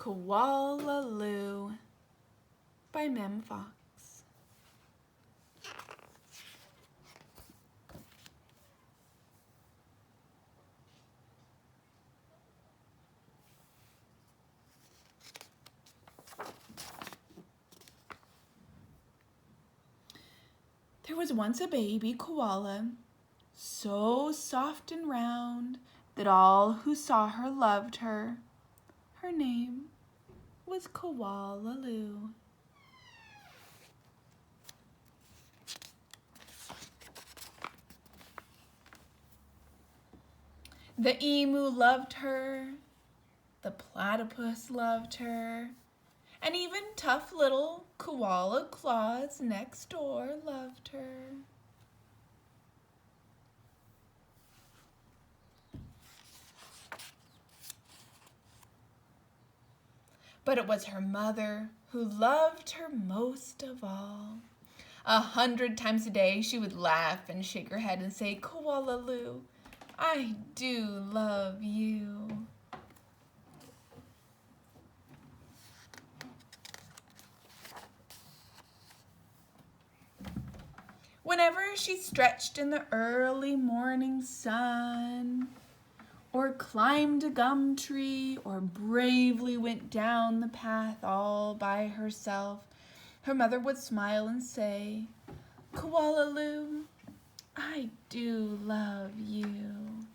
Koala Lou by Mem Fox. There was once a baby koala, so soft and round that all who saw her loved her. Her name was Koala Lou. The emu loved her, the platypus loved her, and even tough little Koala Claus next door loved her. But it was her mother who loved her most of all. 100 times a day she would laugh and shake her head and say, "Koala Lou, I do love you." Whenever she stretched in the early morning sun, or climbed a gum tree, or bravely went down the path all by herself, her mother would smile and say, "Koala Lou, I do love you."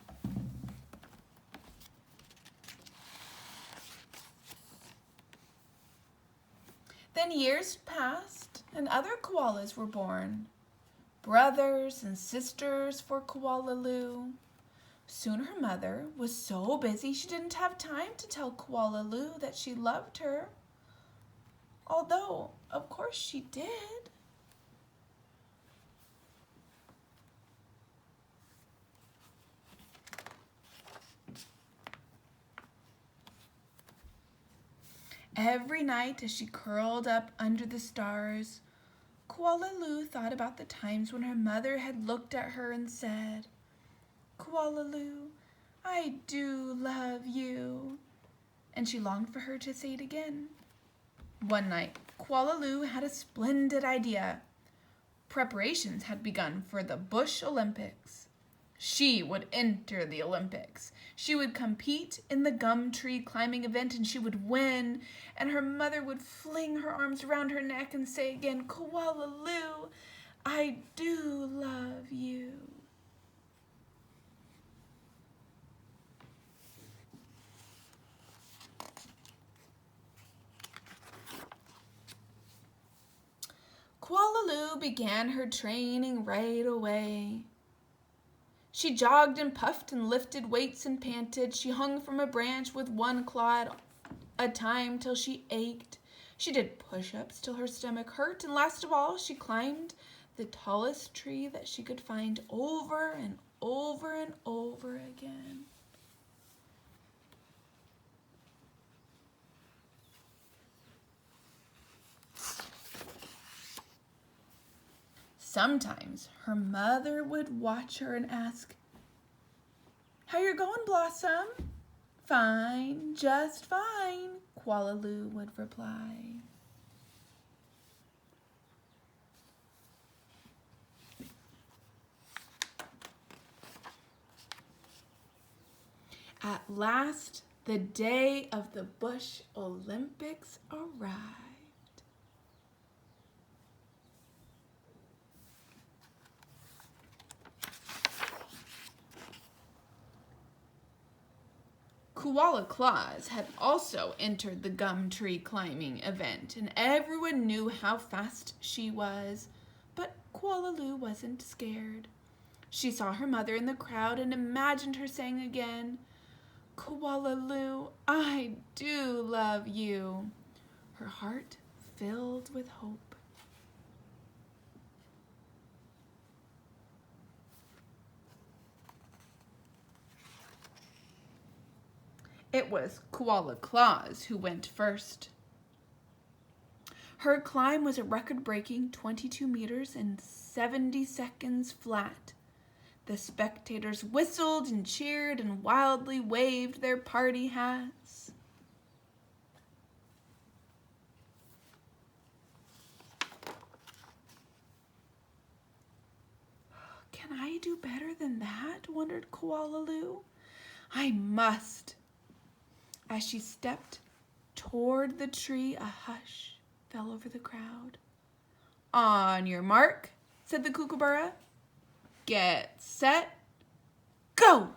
Then years passed and other koalas were born, brothers and sisters for Koala Lou. Soon her mother was so busy she didn't have time to tell Koala Lou that she loved her, although, of course, she did. Every night as she curled up under the stars, Koala Lou thought about the times when her mother had looked at her and said, "Koala Lou, I do love you." And she longed for her to say it again. One night, Koala Lou had a splendid idea. Preparations had begun for the Bush Olympics. She would enter the Olympics. She would compete in the gum tree climbing event and she would win. And her mother would fling her arms around her neck and say again, "Koala Lou, I do love you." Koala Lou began her training right away. She jogged and puffed and lifted weights and panted. She hung from a branch with one claw at a time till she ached. She did push-ups till her stomach hurt, and last of all, she climbed the tallest tree that she could find over and over and over again. Sometimes her mother would watch her and ask, "How you going, Blossom?" "Fine, just fine," Koala Lou would reply. At last, the day of the Bush Olympics arrived. Koala Claus had also entered the gum tree climbing event, and everyone knew how fast she was, but Koala Lou wasn't scared. She saw her mother in the crowd and imagined her saying again, "Koala Lou, I do love you." Her heart filled with hope. It was Koala Claus who went first. Her climb was a record-breaking 22 meters and 70 seconds flat. The spectators whistled and cheered and wildly waved their party hats. Koala Lou. I must. As she stepped toward the tree, a hush fell over the crowd. On your mark, said the kookaburra. Get set, go!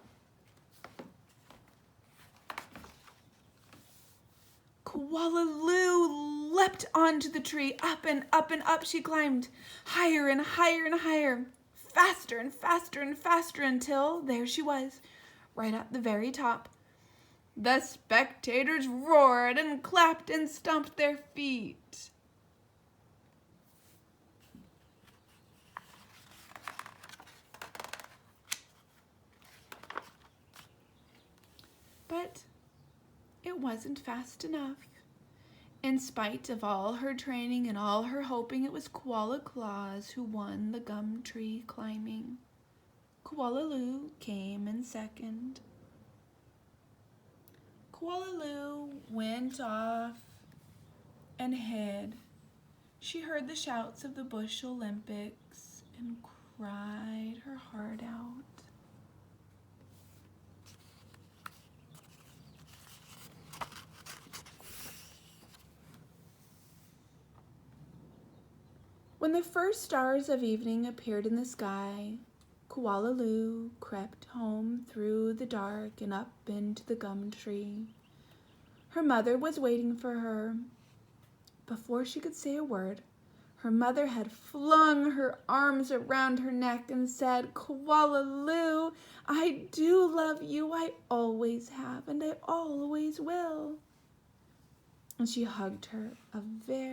Koala Lou leapt onto the tree. Up and up and up she climbed, higher and higher and higher, faster and faster and faster, until there she was, right at the very top. The spectators roared and clapped and stomped their feet. But it wasn't fast enough. In spite of all her training and all her hoping, it was Koala Claus who won the gum tree climbing. Koala Lou came in second. Koala Lou went off and hid. She heard the shouts of the Bush Olympics and cried her heart out. When the first stars of evening appeared in the sky, Koala Lou crept home through the dark and up into the gum tree. Her mother was waiting for her. Before she could say a word, her mother had flung her arms around her neck and said, Koala Lou, I do love you. I always have, and I always will. And she hugged her a very